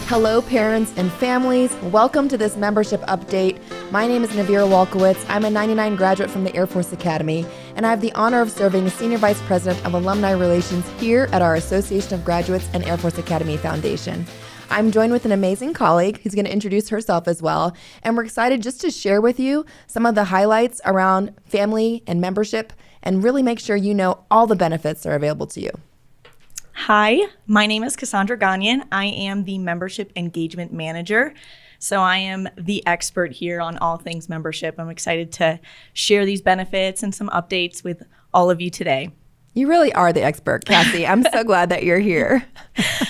Hello, parents and families. Welcome to this membership update. My name is Navira Walkowitz. I'm a 99 graduate from the Air Force Academy, and I have the honor of serving as Senior Vice President of Alumni Relations here at our Association of Graduates and Air Force Academy Foundation. I'm joined with an amazing colleague who's going to introduce herself as well, and we're excited just to share with you some of the highlights around family and membership and really make sure you know all the benefits that are available to you. Hi, my name is Cassandra Gagnon. I am the Membership Engagement Manager. So I am the expert here on all things membership. I'm excited to share these benefits and some updates with all of you today. You really are the expert, Cassie. I'm so glad that you're here.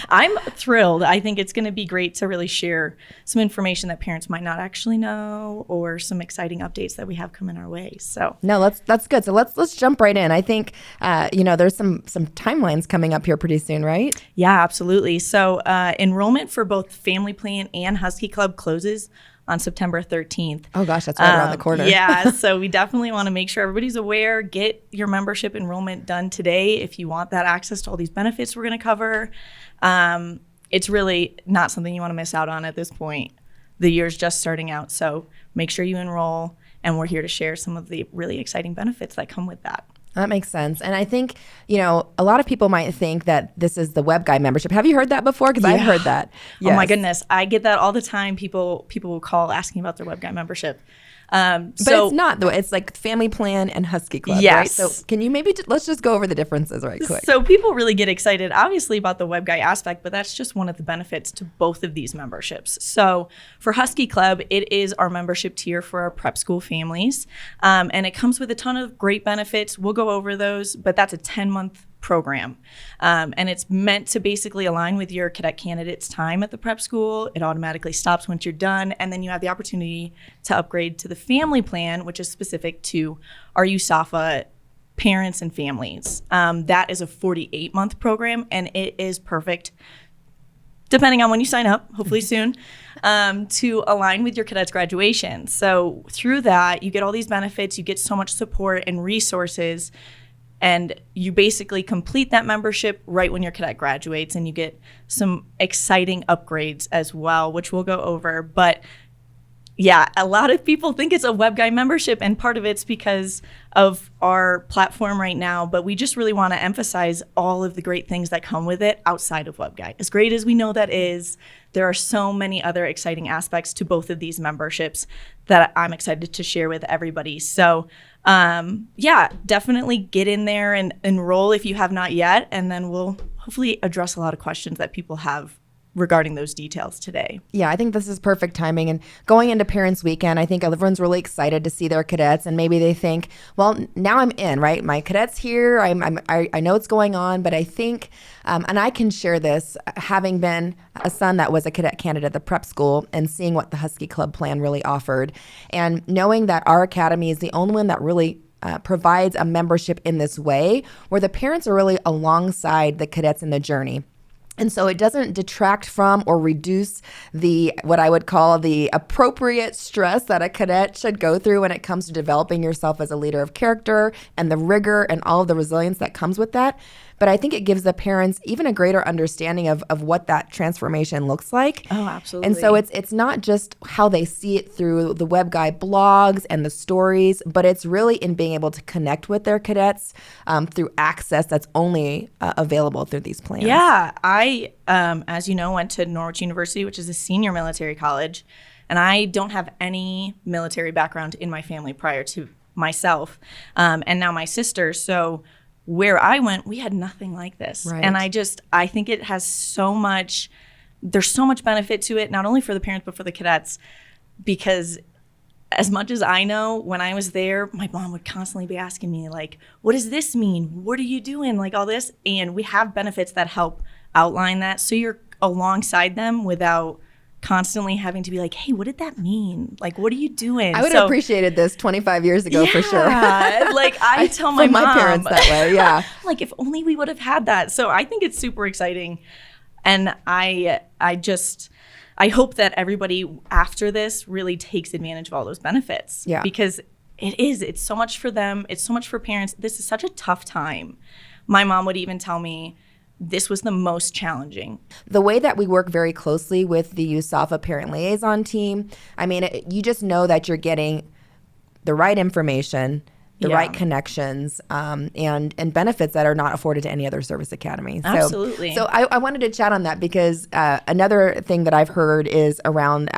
I'm thrilled. I think it's going to be great to really share some information that parents might not actually know or some exciting updates that we have coming our way. So no, that's good. So let's jump right in. I think there's some timelines coming up here pretty soon, right? Yeah, absolutely. So enrollment for both Family Plan and Husky Club closes on September 13th. Oh gosh, that's right around the corner. Yeah, so we definitely want to make sure everybody's aware. Get your membership enrollment done today if you want that access to all these benefits we're going to cover. It's really not something you want to miss out on at this point. The year's just starting out, so make sure you enroll, and we're here to share some of the really exciting benefits that come with that. That makes sense. And I think, a lot of people might think that this is the web guy membership. Have you heard that before? Because I've heard that. Yes. Oh my goodness. I get that all the time. People will call asking about their web guy membership. But it's not though. It's like Family Plan and Husky Club, yes. Right? So can you maybe let's just go over the differences right quick. So people really get excited, obviously, about the web guy aspect, but that's just one of the benefits to both of these memberships. So for Husky Club, it is our membership tier for our prep school families, and it comes with a ton of great benefits. We'll go over those, but that's a 10-month program. And it's meant to basically align with your cadet candidate's time at the prep school. It automatically stops once you're done. And then you have the opportunity to upgrade to the family plan, which is specific to our USAFA parents and families. That is a 48-month program, and it is perfect, depending on when you sign up, hopefully soon, to align with your cadet's graduation. So through that, you get all these benefits, you get so much support and resources, and you basically complete that membership right when your cadet graduates, and you get some exciting upgrades as well, which we'll go over. But yeah, a lot of people think it's a web guy membership, and part of it's because of our platform right now, but we just really want to emphasize all of the great things that come with it outside of web guy. As great as we know that is, there are so many other exciting aspects to both of these memberships that I'm excited to share with everybody. So definitely get in there and enroll if you have not yet, and then we'll hopefully address a lot of questions that people have regarding those details today. Yeah, I think this is perfect timing. And going into Parents Weekend, I think everyone's really excited to see their cadets, and maybe they think, well, now I'm in, right? My cadet's here. I know what's going on, but I think, and I can share this, having been a son that was a cadet candidate at the prep school and seeing what the Husky Club plan really offered, and knowing that our academy is the only one that really provides a membership in this way, where the parents are really alongside the cadets in the journey. And so it doesn't detract from or reduce what I would call the appropriate stress that a cadet should go through when it comes to developing yourself as a leader of character, and the rigor and all of the resilience that comes with that. But I think it gives the parents even a greater understanding of what that transformation looks like. Oh, absolutely. And so it's not just how they see it through the web guy blogs and the stories, but it's really in being able to connect with their cadets through access that's only available through these plans. Yeah, I, as you know, went to Norwich University, which is a senior military college, and I don't have any military background in my family prior to myself, and now my sister. So where I went, we had nothing like this. Right. And I think it has there's so much benefit to it, not only for the parents, but for the cadets, because as much as I know, when I was there, my mom would constantly be asking me, like, what does this mean? What are you doing? Like all this. And we have benefits that help outline that, so you're alongside them without constantly having to be like, hey, what did that mean? Like, what are you doing? I would have appreciated this 25 years ago for sure. Like I tell my mom, my parents that way, yeah. Like, if only we would have had that. So I think it's super exciting. And I hope that everybody after this really takes advantage of all those benefits. Yeah. Because it's so much for them. It's so much for parents. This is such a tough time. My mom would even tell me, this was the most challenging. The way that we work very closely with the USAFA parent liaison team, I mean, you just know that you're getting the right information, the right connections, and benefits that are not afforded to any other service academy. Absolutely. So I wanted to chat on that because another thing that I've heard is around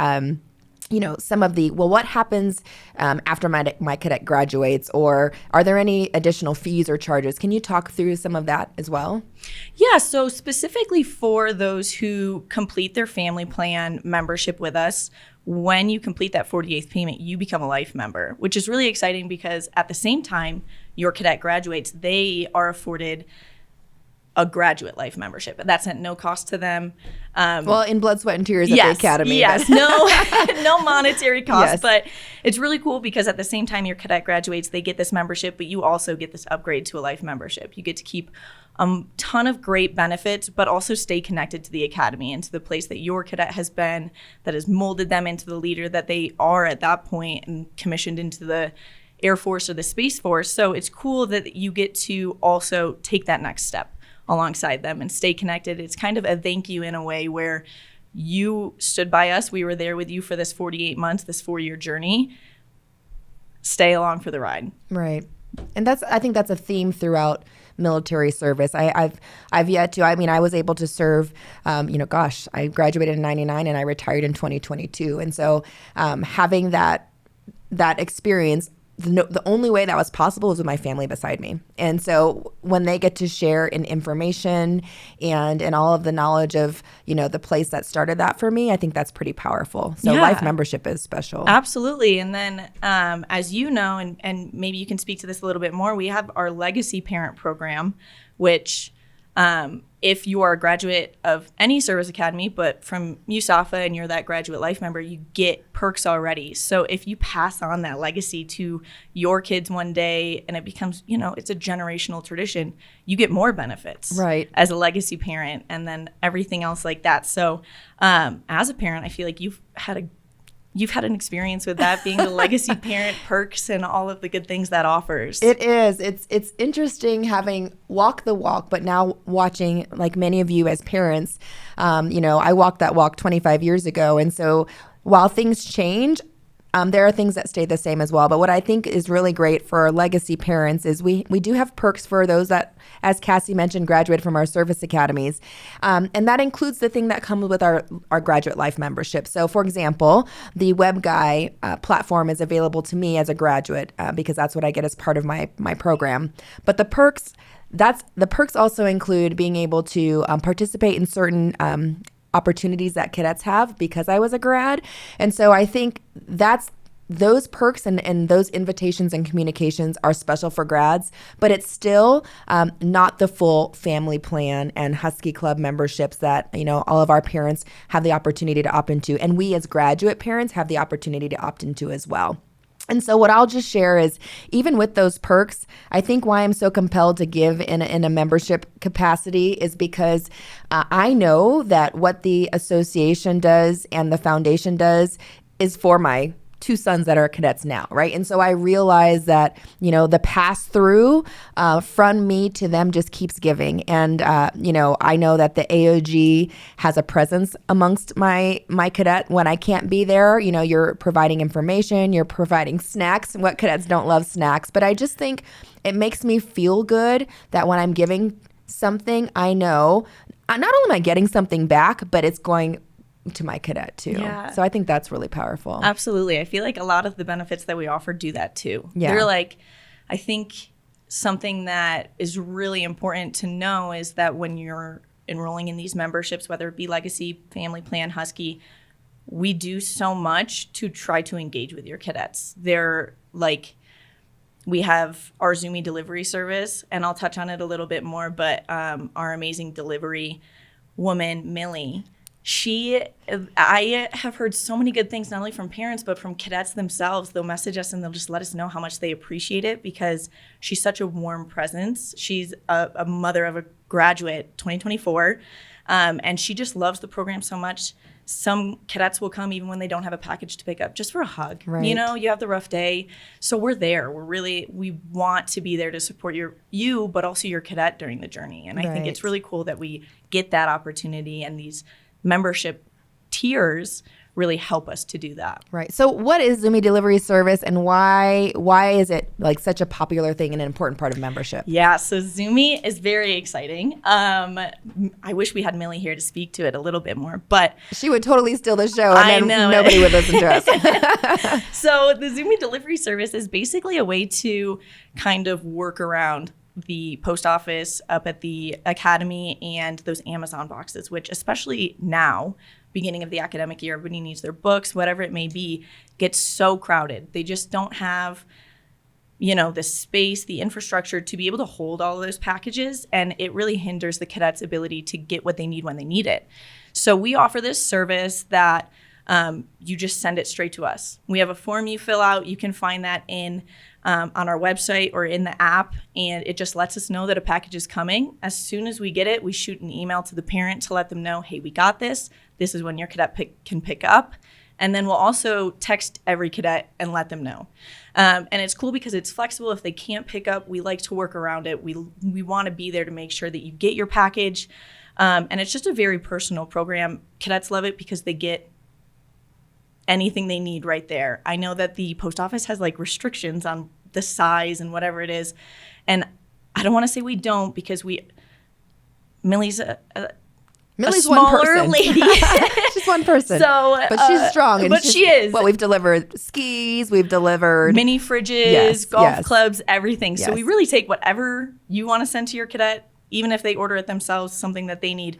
some of the, what happens after my cadet graduates, or are there any additional fees or charges? Can you talk through some of that as well? Yeah, so specifically for those who complete their family plan membership with us, when you complete that 48th payment, you become a life member, which is really exciting because at the same time your cadet graduates, they are afforded a graduate life membership. That's at no cost to them. In blood, sweat, and tears at the academy. Yes, no monetary cost, but it's really cool because at the same time your cadet graduates, they get this membership, but you also get this upgrade to a life membership. You get to keep a ton of great benefits, but also stay connected to the academy and to the place that your cadet has been, that has molded them into the leader that they are at that point and commissioned into the Air Force or the Space Force. So it's cool that you get to also take that next step alongside them and stay connected. It's kind of a thank you in a way where you stood by us. We were there with you for this 48 months, this 4-year journey. Stay along for the ride. Right. And I think that's a theme throughout military service. I've yet to, I was able to serve, I graduated in 99 and I retired in 2022. And so having that experience, the only way that was possible was with my family beside me. And so when they get to share in information and all of the knowledge of, the place that started that for me, I think that's pretty powerful. So life membership is special. Absolutely. And then as you know, and maybe you can speak to this a little bit more, we have our Legacy Parent Program, which if you are a graduate of any service academy, but from USAFA and you're that graduate life member, you get perks already. So if you pass on that legacy to your kids one day and it becomes, it's a generational tradition, you get more benefits as a legacy parent and then everything else like that. So as a parent, I feel like you've had an experience with that, being the legacy parent perks and all of the good things that offers. It is. It's interesting having walked the walk, but now watching, like many of you as parents, I walked that walk 25 years ago. And so while things change, there are things that stay the same as well. But what I think is really great for our legacy parents is we do have perks for those that, as Cassie mentioned, graduated from our service academies. And that includes the thing that comes with our graduate life membership. So, for example, the WebGuy platform is available to me as a graduate because that's what I get as part of my program. But the perks also include being able to participate in certain opportunities that cadets have because I was a grad. And so I think those perks and those invitations and communications are special for grads, but it's still not the full family plan and Husky Club memberships that, all of our parents have the opportunity to opt into. And we as graduate parents have the opportunity to opt into as well. And so what I'll just share is, even with those perks, I think why I'm so compelled to give in a membership capacity is because I know that what the association does and the foundation does is for my 2 sons that are cadets now, right? And so I realize that, the pass through from me to them just keeps giving. And, I know that the AOG has a presence amongst my cadet when I can't be there. You're providing information, you're providing snacks. What cadets don't love snacks? But I just think it makes me feel good that when I'm giving something, I know not only am I getting something back, but it's going to my cadet too. Yeah. So I think that's really powerful. Absolutely. I feel like a lot of the benefits that we offer do that too. Yeah. They're like, I think something that is really important to know is that when you're enrolling in these memberships, whether it be Legacy, Family Plan, Husky, we do so much to try to engage with your cadets. They're like, we have our Zumi delivery service, and I'll touch on it a little bit more, but our amazing delivery woman, Millie, I have heard so many good things, not only from parents, but from cadets themselves. They'll message us and they'll just let us know how much they appreciate it because she's such a warm presence. She's a mother of a graduate, 2024, and she just loves the program so much. Some cadets will come even when they don't have a package to pick up, just for a hug. Right. You know, you have the rough day. So we're there. We want to be there to support you, but also your cadet during the journey. And I think it's really cool that we get that opportunity, and these membership tiers really help us to do that. Right. So what is Zumi delivery service, and why is it like such a popular thing and an important part of membership? Yeah, so Zumi is very exciting. I wish we had Millie here to speak to it a little bit more, but she would totally steal the show, and then nobody would listen to us. So the Zumi delivery service is basically a way to kind of work around the post office up at the academy and those Amazon boxes, which especially now, beginning of the academic year, everybody needs their books, whatever it may be, gets so crowded. They just don't have, you know, the space, the infrastructure to be able to hold all of those packages. And it really hinders the cadets' ability to get what they need when they need it. So we offer this service that you just send it straight to us. We have a form you fill out. You can find that on our website or in the app, and it just lets us know that a package is coming. As soon as we get it, we shoot an email to the parent to let them know, hey, we got this. This is when your cadet can pick up. And then we'll also text every cadet and let them know. And it's cool because it's flexible. If they can't pick up, we like to work around it. We want to be there to make sure that you get your package. And it's just a very personal program. Cadets love it because they get anything they need right there. I know that the post office has like restrictions on the size and whatever it is. And I don't want to say we don't, because Millie's a smaller one person. lady. She's one person. So, but she's strong. But she is. Well, we've delivered skis. We've delivered mini fridges, golf clubs, everything. Yes. So we really take whatever you want to send to your cadet, even if they order it themselves, something that they need.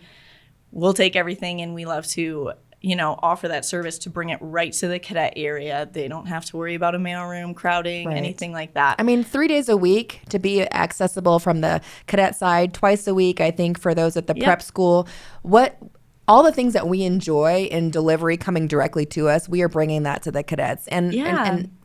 We'll take everything, and we love to, you know, offer that service to bring it right to the cadet area. They don't have to worry about a mailroom crowding, anything like that. I mean, 3 days a week to be accessible from the cadet side, twice a week, I think, for those at the prep school. All the things that we enjoy in delivery coming directly to us, we are bringing that to the cadets.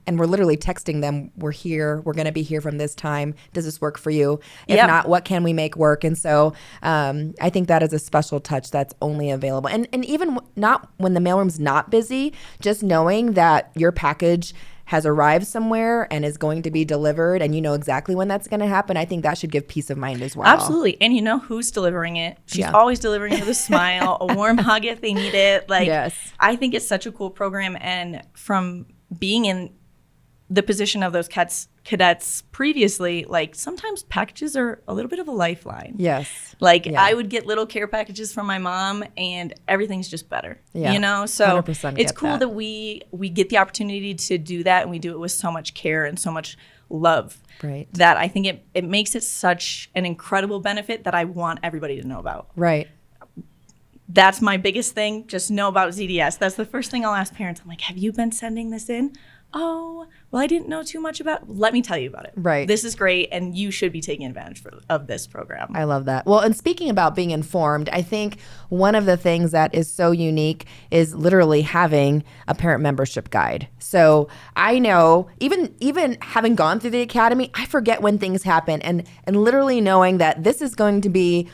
And we're literally texting them, we're here, we're going to be here from this time. Does this work for you? If not, what can we make work? And so I think that is a special touch that's only available. And even not when the mailroom's not busy, just knowing that your package has arrived somewhere and is going to be delivered, and you know exactly when that's going to happen, I think that should give peace of mind as well. Absolutely. And you know who's delivering it? She's always delivering it with a smile, a warm hug if they need it. Like, I think it's such a cool program. And from being in the position of those cadets previously, like, sometimes packages are a little bit of a lifeline. Yes. Like, I would get little care packages from my mom, and everything's just better. You know? So it's cool that we get the opportunity to do that, and we do it with so much care and so much love. Right. That I think it makes it such an incredible benefit that I want everybody to know about. Right. That's my biggest thing. Just know about ZDS. That's the first thing I'll ask parents. I'm like, have you been sending this in? Oh, well, I didn't know too much about it. Let me tell you about it. Right. This is great, and you should be taking advantage of this program. I love that. Well, and speaking about being informed, I think one of the things that is so unique is literally having a parent membership guide. So I know, even having gone through the academy, I forget when things happen, and literally knowing that this is going to be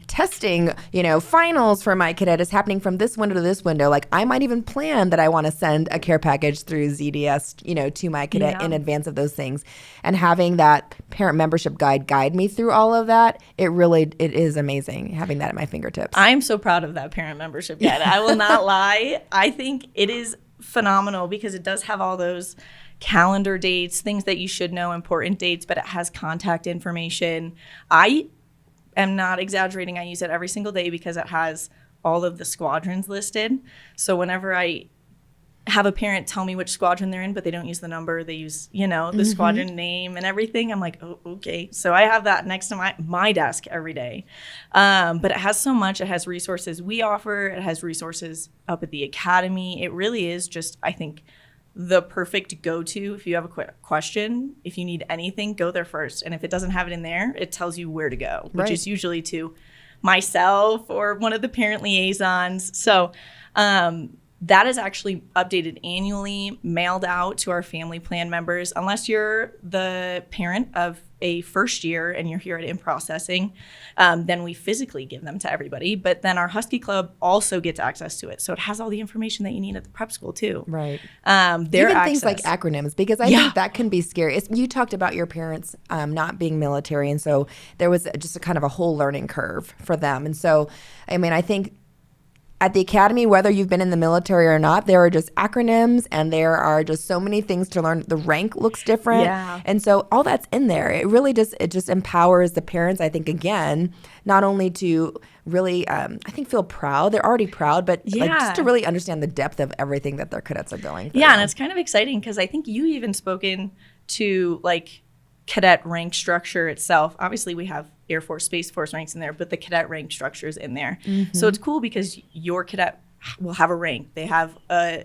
testing, finals for my cadet is happening from this window to this window. Like, I might even plan that I want to send a care package through ZDS, to my cadet in advance of those things. And having that parent membership guide me through all of that, it is amazing having that at my fingertips. I'm so proud of that parent membership guide. I will not lie. I think it is phenomenal because it does have all those calendar dates, things that you should know, important dates, but it has contact information. I am not exaggerating. I use it every single day because it has all of the squadrons listed. So whenever I have a parent tell me which squadron they're in, but they don't use the number, they use, the squadron name and everything, I'm like, oh, okay. So I have that next to my desk every day. But it has so much. It has resources we offer. It has resources up at the academy. It really is just, I think, the perfect go-to. If you have a quick question, if you need anything, go there first. And if it doesn't have it in there, it tells you where to go, which is usually to myself or one of the parent liaisons. So That is actually updated annually, mailed out to our family plan members. Unless you're the parent of a first year and you're here at In Processing, then we physically give them to everybody. But then our Husky Club also gets access to it. So it has all the information that you need at the prep school too. Right. Their Even access. things like acronyms, because I think that can be scary. You talked about your parents not being military, and so there was just a kind of a whole learning curve for them. And so, I mean, I think at the academy, whether you've been in the military or not, there are just acronyms and there are just so many things to learn. The rank looks different. Yeah. And so all that's in there. It really just empowers the parents, I think, again, not only to really, I think, feel proud. They're already proud, but like, just to really understand the depth of everything that their cadets are going through. Yeah, and it's kind of exciting because I think you even spoken to like cadet rank structure itself. Obviously, we have Air Force, Space Force ranks in there, but the cadet rank structure is in there. Mm-hmm. So it's cool because your cadet will have a rank. They have a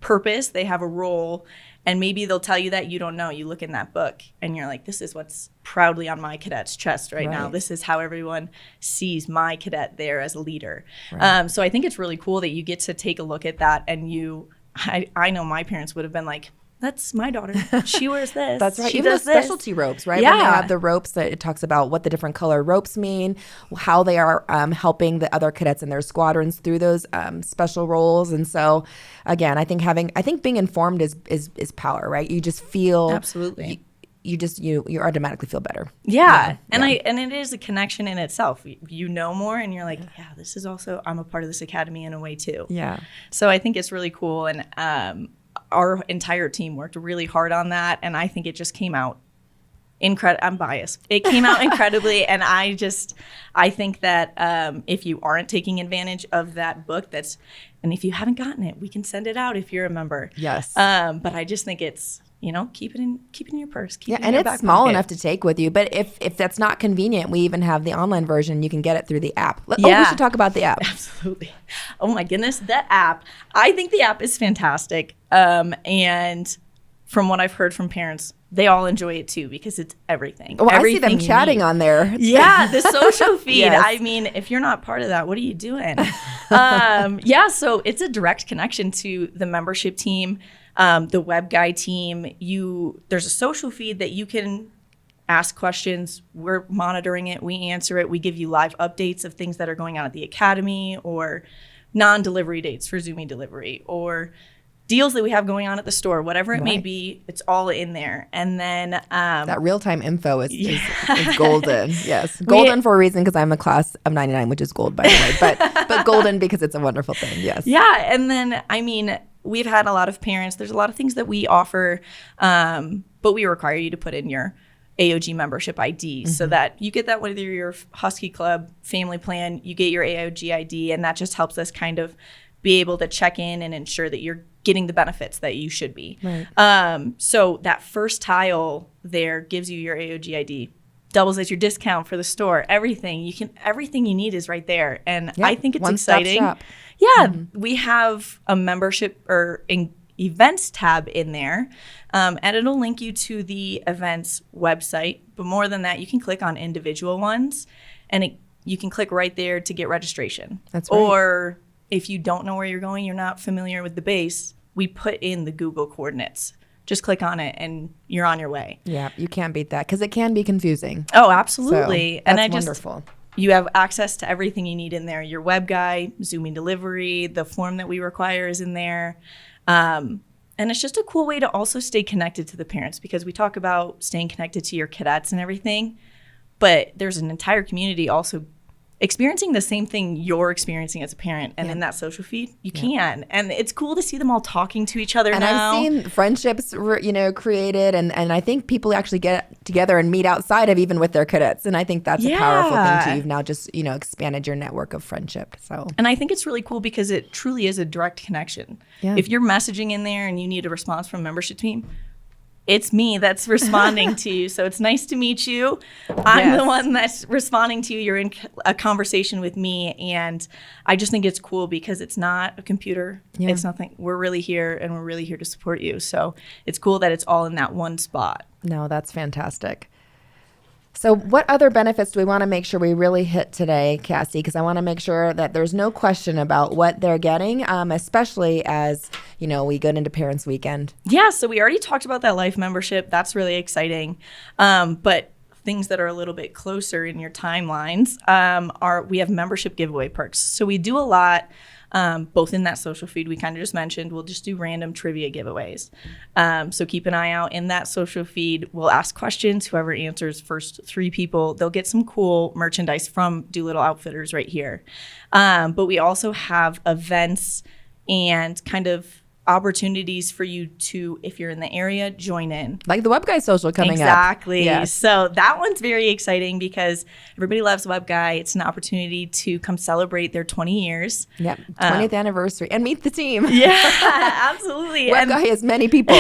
purpose, they have a role, and maybe they'll tell you that you don't know. You look in that book and you're like, this is what's proudly on my cadet's chest right now. This is how everyone sees my cadet there as a leader. Right. So I think it's really cool that you get to take a look at that, and I know my parents would have been like, that's my daughter. She wears this. That's right. She Even does the specialty ropes, right? Yeah. When they have the ropes, that it talks about what the different color ropes mean, how they are helping the other cadets in their squadrons through those special roles. And so, again, I think being informed is power, right? You just feel absolutely. You automatically feel better. Yeah. And it is a connection in itself. You know more, and you're like, yeah, this is also, I'm a part of this academy in a way too. Yeah. So I think it's really cool, and our entire team worked really hard on that, and I think it just came out incredible. I'm biased. It came out incredibly, and I think that if you aren't taking advantage of that book, and if you haven't gotten it, we can send it out if you're a member. Yes. But I just think it's, keep it in your purse. And it's small enough to take with you. But if that's not convenient, we even have the online version. You can get it through the app. Oh, we should talk about the app. Absolutely. Oh my goodness, that app. I think the app is fantastic. And from what I've heard from parents, they all enjoy it too because it's everything. Oh, I see them chatting on there. Yeah, the social feed. Yes. I mean, if you're not part of that, what are you doing? So it's a direct connection to the membership team. The web guy team, there's a social feed that you can ask questions. We're monitoring it. We answer it. We give you live updates of things that are going on at the academy, or non-delivery dates for Zumi delivery, or deals that we have going on at the store, whatever it may be. It's all in there. And then that real-time info is golden. Yes, golden for a reason, because I'm a class of 99, which is gold, by the way. But golden because it's a wonderful thing. Yes. Yeah, and then we've had a lot of parents. There's a lot of things that we offer, but we require you to put in your AOG membership ID so that you get that whether you're your Husky Club family plan, you get your AOG ID, and that just helps us kind of be able to check in and ensure that you're getting the benefits that you should be. Right. So that first tile there gives you your AOG ID, doubles as your discount for the store. Everything you need is right there, and I think it's exciting. Shop. Yeah, we have a membership or events tab in there, and it'll link you to the events website. But more than that, you can click on individual ones, and you can click right there to get registration. That's right. Or if you don't know where you're going, you're not familiar with the base, we put in the Google coordinates. Just click on it and you're on your way. Yeah, you can't beat that because it can be confusing. Oh, absolutely. So that's wonderful. You have access to everything you need in there. Your web guy, Zumi delivery, the form that we require is in there. And it's just a cool way to also stay connected to the parents, because we talk about staying connected to your cadets and everything, but there's an entire community also experiencing the same thing you're experiencing as a parent, and in that social feed, you can. And it's cool to see them all talking to each other and now. I've seen friendships, created, and I think people actually get together and meet outside of even with their cadets. And I think that's a powerful thing too. You've now just, expanded your network of friendship. So, and I think it's really cool because it truly is a direct connection. Yeah. If you're messaging in there and you need a response from a membership team, it's me that's responding to you. So it's nice to meet you. I'm the one that's responding to you. You're in a conversation with me. And I just think it's cool because it's not a computer. Yeah. It's nothing. We're really here, and we're really here to support you. So it's cool that it's all in that one spot. No, that's fantastic. So what other benefits do we want to make sure we really hit today, Cassie? Because I want to make sure that there's no question about what they're getting, especially as, we go into Parents Weekend. Yeah, so we already talked about that life membership. That's really exciting. But things that are a little bit closer in your timelines we have membership giveaway perks. So we do a lot. Both in that social feed we kind of just mentioned, we'll just do random trivia giveaways. So keep an eye out in that social feed. We'll ask questions. Whoever answers first 3 people, they'll get some cool merchandise from Doolittle Outfitters right here. But we also have events and kind of opportunities for you to, if you're in the area, join in. Like the Web Guy Social coming up. Exactly. Yes. So that one's very exciting because everybody loves Web Guy. It's an opportunity to come celebrate their 20 years. Yep. 20th anniversary and meet the team. Yeah, absolutely. Web Guy has many people.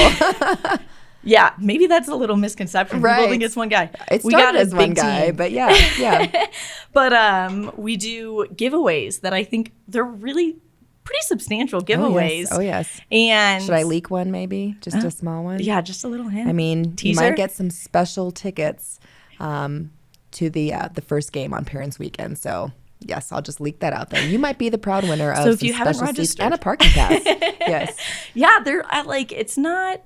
Yeah, maybe that's a little misconception. Right. People think it's one guy. It started as one guy, team. but yeah. But we do giveaways that I think they're really pretty substantial giveaways. Oh, yes. And should I leak one maybe? Just a small one? Yeah, just a little hint. I mean, teaser? You might get some special tickets to the first game on Parents Weekend. So, yes, I'll just leak that out there. You might be the proud winner of if you haven't special seats registered. and a parking pass. Yes. Yeah, it's not.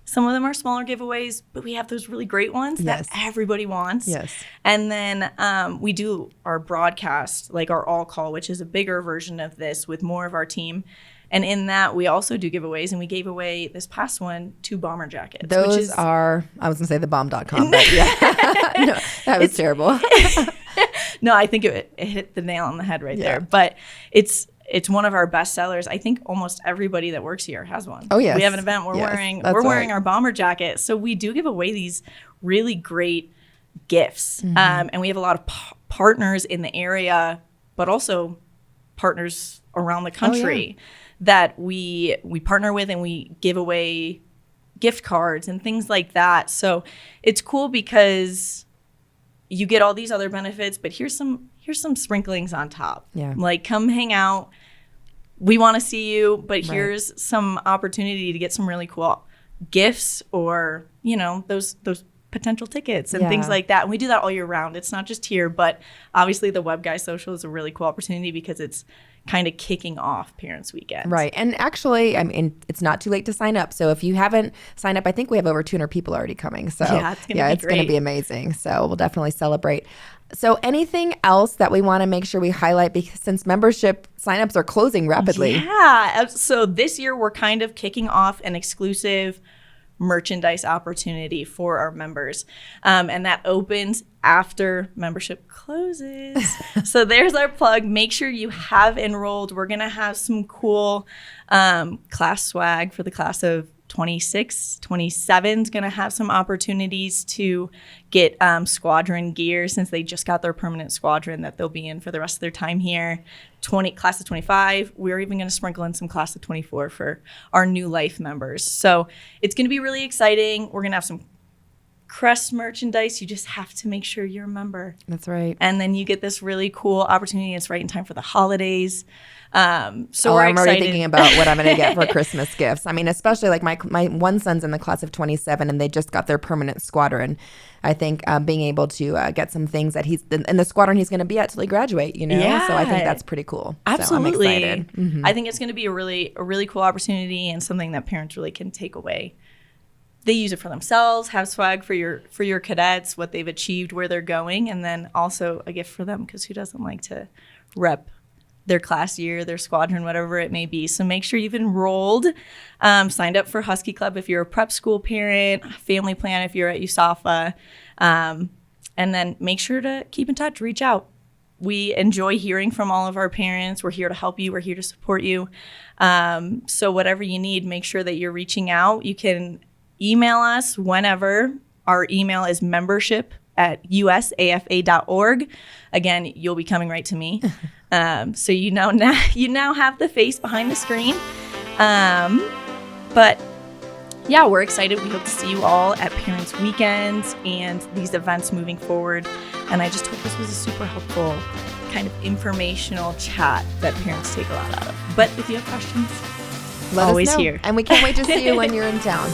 Some of them are smaller giveaways, but we have those really great ones that everybody wants. Yes. And then we do our broadcast, like our all call, which is a bigger version of this with more of our team. And in that, we also do giveaways. And we gave away this past one 2 bomber jackets. Those are, I was going to say thebomb.com, but yeah. No, that was terrible. No, I think it hit the nail on the head right there. But it's one of our best sellers. I think almost everybody that works here has one. Oh, yes. We have an event. We're wearing our bomber jacket. So we do give away these really great gifts. Mm-hmm. And we have a lot of partners in the area, but also partners around the country that we partner with, and we give away gift cards and things like that. So it's cool because you get all these other benefits, but here's some sprinklings on top. Yeah. Like, come hang out. We want to see you, but here's some opportunity to get some really cool gifts or, those potential tickets and things like that. And we do that all year round. It's not just here, but obviously the Web Guy Social is a really cool opportunity because it's kind of kicking off Parents Weekend. Right. And actually, I mean, it's not too late to sign up. So if you haven't signed up, I think we have over 200 people already coming. So it's going to be amazing. So we'll definitely celebrate. So anything else that we want to make sure we highlight, because since membership signups are closing rapidly? Yeah. So this year we're kind of kicking off an exclusive merchandise opportunity for our members. And that opens after membership closes. So there's our plug. Make sure you have enrolled. We're going to have some cool class swag for the class of 26, 27 is going to have some opportunities to get squadron gear since they just got their permanent squadron that they'll be in for the rest of their time here. Class of 25, we're even going to sprinkle in some class of 24 for our new life members. So it's going to be really exciting. We're going to have some Crest merchandise. You just have to make sure you're a member. That's right. And then you get this really cool opportunity. It's right in time for the holidays. So I'm excited. already thinking about what I'm going to get for Christmas gifts. I mean, especially like my one son's in the class of 27 and they just got their permanent squadron. I think being able to get some things that he's in the squadron he's going to be at till he graduate, Yeah. So I think that's pretty cool. Absolutely. So I'm excited. Mm-hmm. I think it's going to be a really cool opportunity and something that parents really can take away. They use it for themselves, have swag for your cadets, what they've achieved, where they're going, and then also a gift for them, because who doesn't like to rep their class year, their squadron, whatever it may be. So make sure you've enrolled, signed up for Husky Club if you're a prep school parent, family plan if you're at USAFA, and then make sure to keep in touch, reach out. We enjoy hearing from all of our parents. We're here to help you. We're here to support you. So whatever you need, make sure that you're reaching out. You can email us whenever. Our email is membership@usafa.org. Again, you'll be coming right to me. So you now have the face behind the screen. But yeah, we're excited. We hope to see you all at Parents Weekends and these events moving forward. And I just hope this was a super helpful kind of informational chat that parents take a lot out of. But if you have questions, Let always us know. here. And we can't wait to see you when you're in town.